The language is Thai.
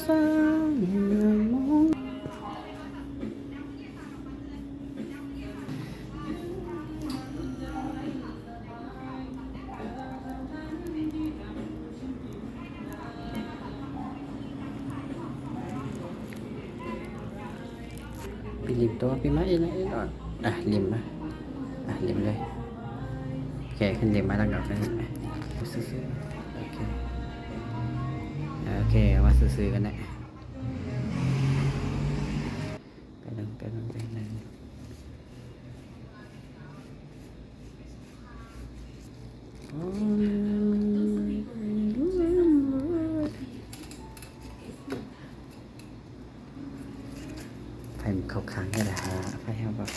สางมองไปลิมตัวไปไหมอีกแล้วลิมมาลิมเลยโอเคขึ้นลิมมาแล้วก็ขึ้นซื้อโอเคมาซื้อกันนะไปนั่งไฟมันเข้าค้างกันนะฮะไฟแห้งแบบ